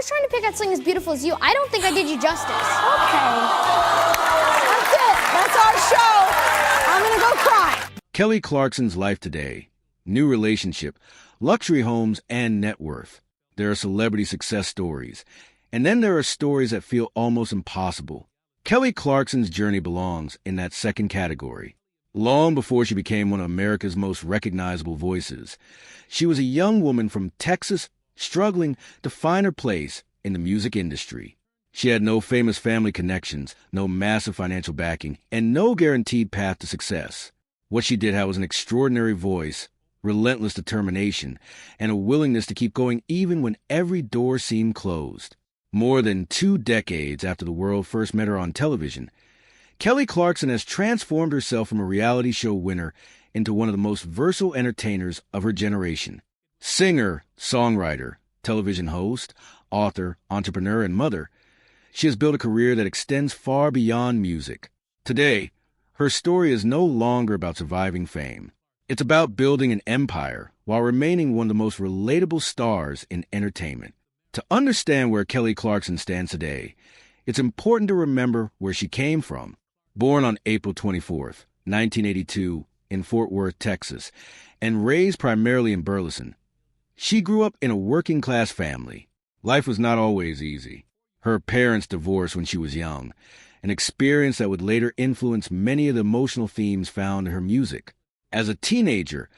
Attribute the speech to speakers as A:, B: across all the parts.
A: was trying to pick out something as beautiful as you. I don't think I did you justice.
B: Okay. That's it. That's our show. I'm gonna go cry.
C: Kelly Clarkson's life today. New relationship, luxury homes, and net worth. There are celebrity success stories. And then there are stories that feel almost impossible. Kelly Clarkson's journey belongs in that second category. Long before she became one of America's most recognizable voices, she was a young woman from Texas struggling to find her place in the music industry. She had no famous family connections, no massive financial backing, and no guaranteed path to success. What she did have was an extraordinary voice, relentless determination, and a willingness to keep going even when every door seemed closed. More than 2 decades after the world first met her on television, Kelly Clarkson has transformed herself from a reality show winner into one of the most versatile entertainers of her generation. Singer, songwriter, television host, author, entrepreneur, and mother, she has built a career that extends far beyond music. Today, her story is no longer about surviving fame. It's about building an empire while remaining one of the most relatable stars in entertainment. To understand where Kelly Clarkson stands today, it's important to remember where she came from. Born on April 24th, 1982, in Fort Worth, Texas, and raised primarily in Burleson, she grew up in a working-class family. Life was not always easy. Her parents divorced when she was young, an experience that would later influence many of the emotional themes found in her music. As a teenager,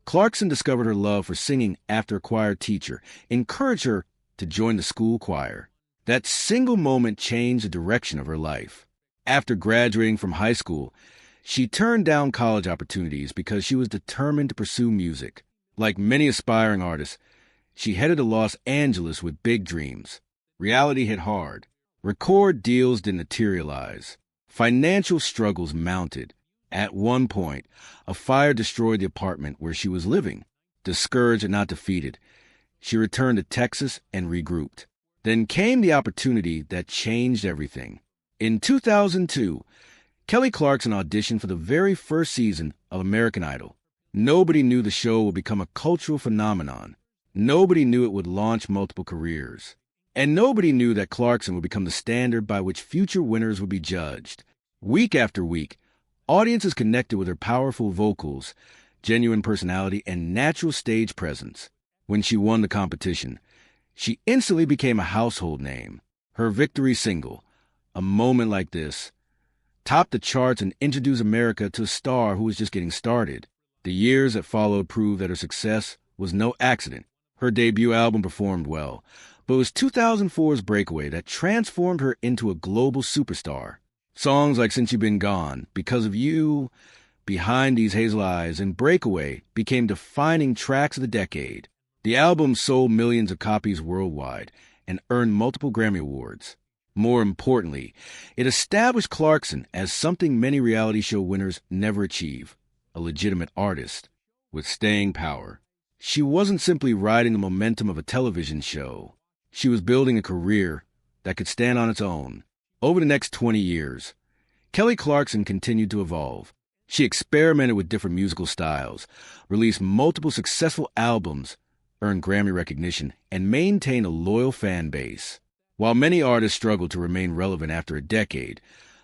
C: Clarkson discovered her love for singing after a choir teacher encouraged her to join the school choir. That single moment changed the direction of her life. After graduating from high school, she turned down college opportunities because she was determined to pursue music. Like many aspiring artists, she headed to Los Angeles with big dreams. Reality hit hard. Record deals didn't materialize. Financial struggles mounted. At one point, a fire destroyed the apartment where she was living. Discouraged and not defeated, she returned to Texas and regrouped. Then came the opportunity that changed everything. In 2002, Kelly Clarkson auditioned for the very first season of American Idol. Nobody knew the show would become a cultural phenomenon. Nobody knew it would launch multiple careers. And nobody knew that Clarkson would become the standard by which future winners would be judged. Week after week, audiences connected with her powerful vocals, genuine personality, and natural stage presence. When she won the competition, she instantly became a household name. Her victory single, A Moment Like This, topped the charts and introduced America to a star who was just getting started. The years that followed proved that her success was no accident. Her debut album performed well, but it was 2004's Breakaway that transformed her into a global superstar. Songs like Since You've Been Gone, Because of You, Behind These Hazel Eyes, and Breakaway became defining tracks of the decade. The album sold millions of copies worldwide and earned multiple Grammy Awards. More importantly, it established Clarkson as something many reality show winners never achieve, a legitimate artist with staying power. She wasn't simply riding the momentum of a television show. She was building a career that could stand on its own. Over the next 20 years, Kelly Clarkson continued to evolve. She experimented with different musical styles, released multiple successful albums, earned Grammy recognition, and maintained a loyal fan base. While many artists struggled to remain relevant after a decade,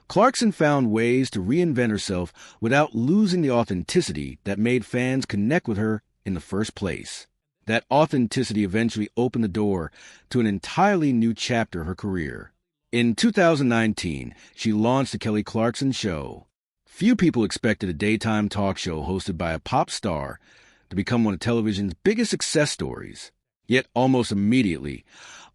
C: Clarkson found ways to reinvent herself without losing the authenticity that made fans connect with her in the first place. That authenticity eventually opened the door to an entirely new chapter of her career. In 2019, she launched The Kelly Clarkson Show. Few people expected a daytime talk show hosted by a pop star to become one of television's biggest success stories. Yet almost immediately,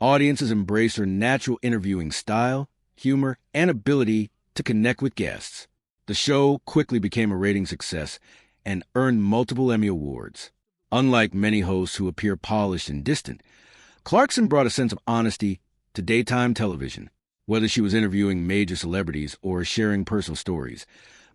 C: audiences embraced her natural interviewing style, humor, and ability to connect with guests. The show quickly became a ratings success and earned multiple Emmy Awards. Unlike many hosts who appear polished and distant, Clarkson brought a sense of honesty to daytime television. Whether she was interviewing major celebrities or sharing personal stories,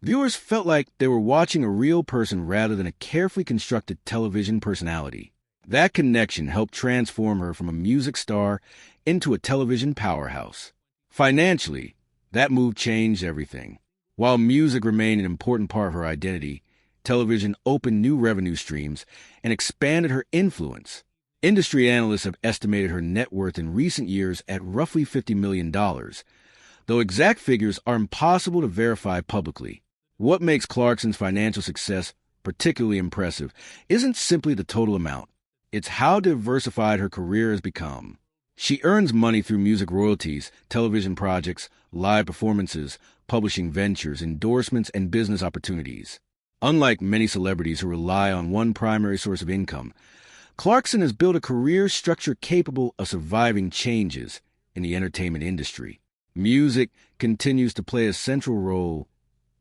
C: viewers felt like they were watching a real person rather than a carefully constructed television personality. That connection helped transform her from a music star into a television powerhouse. Financially, that move changed everything. While music remained an important part of her identity, television opened new revenue streams and expanded her influence. Industry analysts have estimated her net worth in recent years at roughly $50 million, though exact figures are impossible to verify publicly. What makes Clarkson's financial success particularly impressive isn't simply the total amount. It's how diversified her career has become. She earns money through music royalties, television projects, live performances, publishing ventures, endorsements, and business opportunities. Unlike many celebrities who rely on one primary source of income, Clarkson has built a career structure capable of surviving changes in the entertainment industry. Music continues to play a central role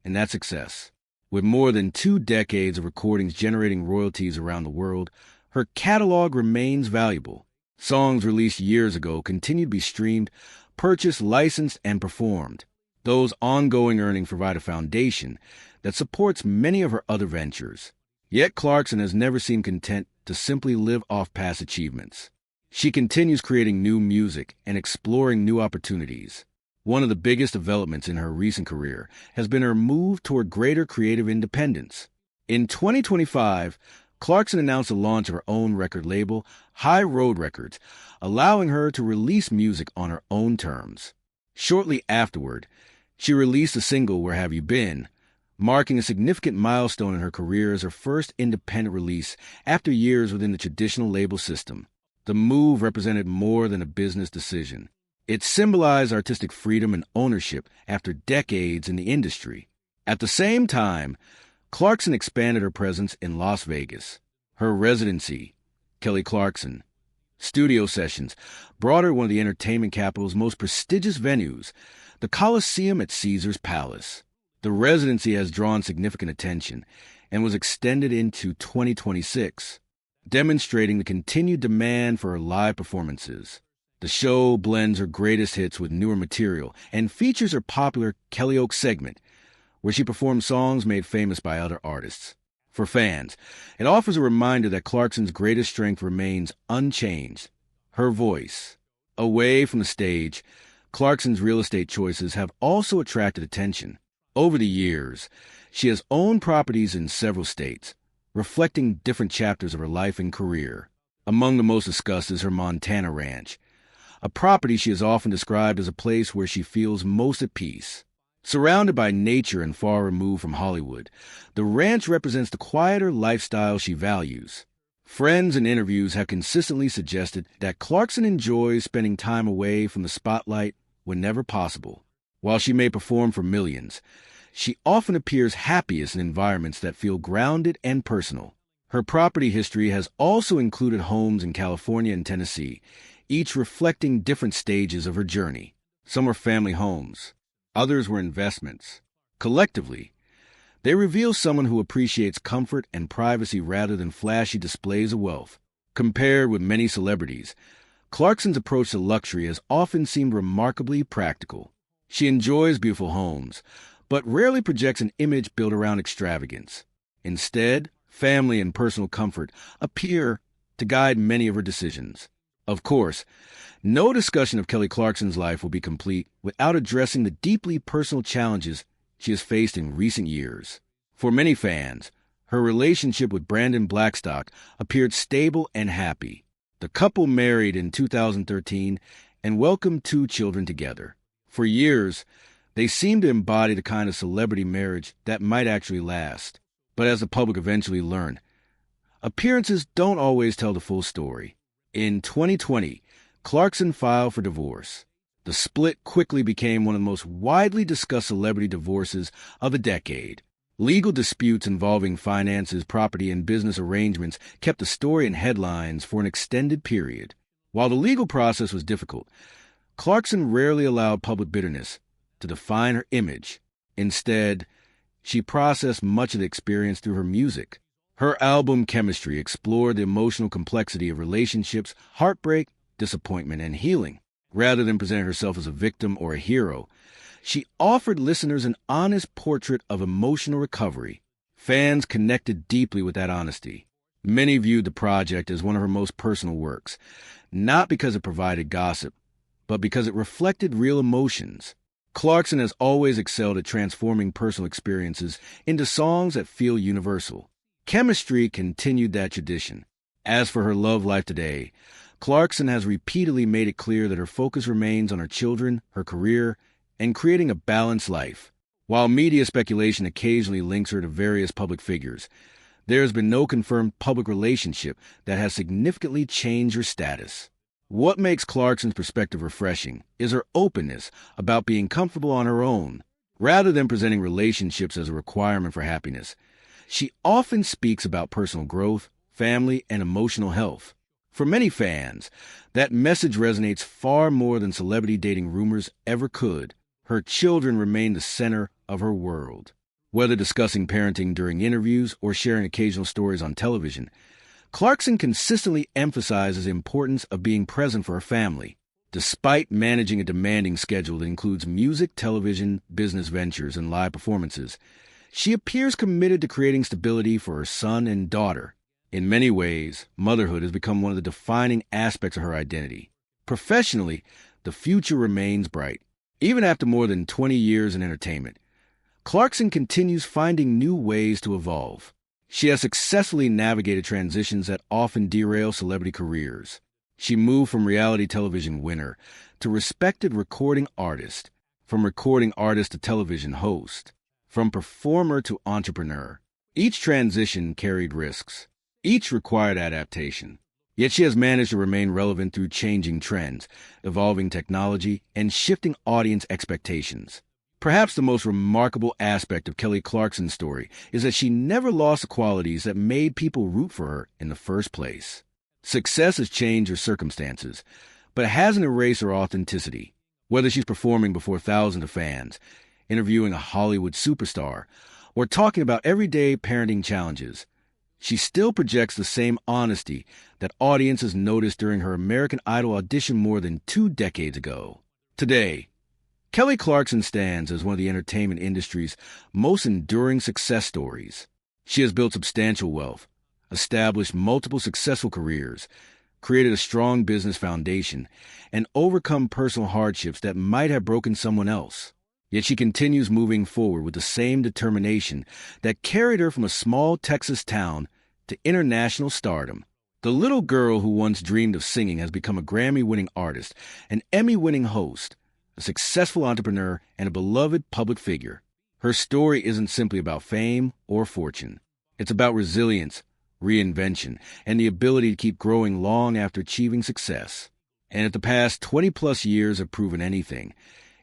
C: in that success. With more than 2 decades of recordings generating royalties around the world, her catalog remains valuable. Songs released years ago continue to be streamed, purchased, licensed, and performed. Those ongoing earnings provide a foundation that supports many of her other ventures. Yet Clarkson has never seemed content to simply live off past achievements. She continues creating new music and exploring new opportunities. One of the biggest developments in her recent career has been her move toward greater creative independence. In 2025, Clarkson announced the launch of her own record label, High Road Records, allowing her to release music on her own terms. Shortly afterward, she released the single Where Have You Been?, marking a significant milestone in her career as her first independent release after years within the traditional label system. The move represented more than a business decision. It symbolized artistic freedom and ownership after decades in the industry. At the same time, Clarkson expanded her presence in Las Vegas. Her Residency, Kelly Clarkson studio sessions brought her one of the entertainment capital's most prestigious venues, the Coliseum at Caesar's Palace. The Residency has drawn significant attention and was extended into 2026, demonstrating the continued demand for her live performances. The show blends her greatest hits with newer material and features her popular Kellyoke segment, where she performs songs made famous by other artists. For fans, it offers a reminder that Clarkson's greatest strength remains unchanged: her voice. Away from the stage, Clarkson's real estate choices have also attracted attention. Over the years, she has owned properties in several states, reflecting different chapters of her life and career. Among the most discussed is her Montana ranch, a property she has often described as a place where she feels most at peace. Surrounded by nature and far removed from Hollywood, the ranch represents the quieter lifestyle she values. Friends and interviews have consistently suggested that Clarkson enjoys spending time away from the spotlight whenever possible. While she may perform for millions, she often appears happiest in environments that feel grounded and personal. Her property history has also included homes in California and Tennessee, each reflecting different stages of her journey. Some were family homes, others were investments. Collectively, they reveal someone who appreciates comfort and privacy rather than flashy displays of wealth. Compared with many celebrities, Clarkson's approach to luxury has often seemed remarkably practical. She enjoys beautiful homes, but rarely projects an image built around extravagance. Instead, family and personal comfort appear to guide many of her decisions. Of course, no discussion of Kelly Clarkson's life will be complete without addressing the deeply personal challenges she has faced in recent years. For many fans, her relationship with Brandon Blackstock appeared stable and happy. The couple married in 2013 and welcomed 2 children together. For years, they seemed to embody the kind of celebrity marriage that might actually last. But as the public eventually learned, appearances don't always tell the full story. In 2020, Clarkson filed for divorce. The split quickly became one of the most widely discussed celebrity divorces of the decade. Legal disputes involving finances, property, and business arrangements kept the story in headlines for an extended period. While the legal process was difficult, Clarkson rarely allowed public bitterness to define her image. Instead, she processed much of the experience through her music. Her album Chemistry explored the emotional complexity of relationships, heartbreak, disappointment, and healing. Rather than presenting herself as a victim or a hero, she offered listeners an honest portrait of emotional recovery. Fans connected deeply with that honesty. Many viewed the project as one of her most personal works, not because it provided gossip, but because it reflected real emotions. Clarkson has always excelled at transforming personal experiences into songs that feel universal. Chemistry continued that tradition, As for her love life today, Clarkson has repeatedly made it clear that her focus remains on her children, her career, and creating a balanced life. While media speculation occasionally links her to various public figures, there has been no confirmed public relationship that has significantly changed her status. What makes Clarkson's perspective refreshing is her openness about being comfortable on her own, rather than presenting relationships as a requirement for happiness. She often speaks about personal growth, family, and emotional health. For many fans, that message resonates far more than celebrity dating rumors ever could. Her children remain the center of her world. Whether discussing parenting during interviews or sharing occasional stories on television, Clarkson consistently emphasizes the importance of being present for her family. Despite managing a demanding schedule that includes music, television, business ventures, and live performances, she appears committed to creating stability for her son and daughter. In many ways, motherhood has become one of the defining aspects of her identity. Professionally, the future remains bright. Even after more than 20 years in entertainment, Clarkson continues finding new ways to evolve. She has successfully navigated transitions that often derail celebrity careers. She moved from reality television winner to respected recording artist, from recording artist to television host, from performer to entrepreneur. Each transition carried risks. Each required adaptation. Yet she has managed to remain relevant through changing trends, evolving technology, and shifting audience expectations. Perhaps the most remarkable aspect of Kelly Clarkson's story is that she never lost the qualities that made people root for her in the first place. Success has changed her circumstances, but it hasn't erased her authenticity. Whether she's performing before thousands of fans, interviewing a Hollywood superstar, or talking about everyday parenting challenges, she still projects the same honesty that audiences noticed during her American Idol audition more than 2 decades ago. Today, Kelly Clarkson stands as one of the entertainment industry's most enduring success stories. She has built substantial wealth, established multiple successful careers, created a strong business foundation, and overcome personal hardships that might have broken someone else. Yet she continues moving forward with the same determination that carried her from a small Texas town to international stardom. The little girl who once dreamed of singing has become a Grammy-winning artist, an Emmy-winning host, a successful entrepreneur, and a beloved public figure. Her story isn't simply about fame or fortune. It's about resilience, reinvention, and the ability to keep growing long after achieving success. And if the past 20-plus years have proven anything,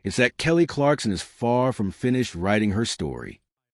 C: it's that Kelly Clarkson is far from finished writing her story.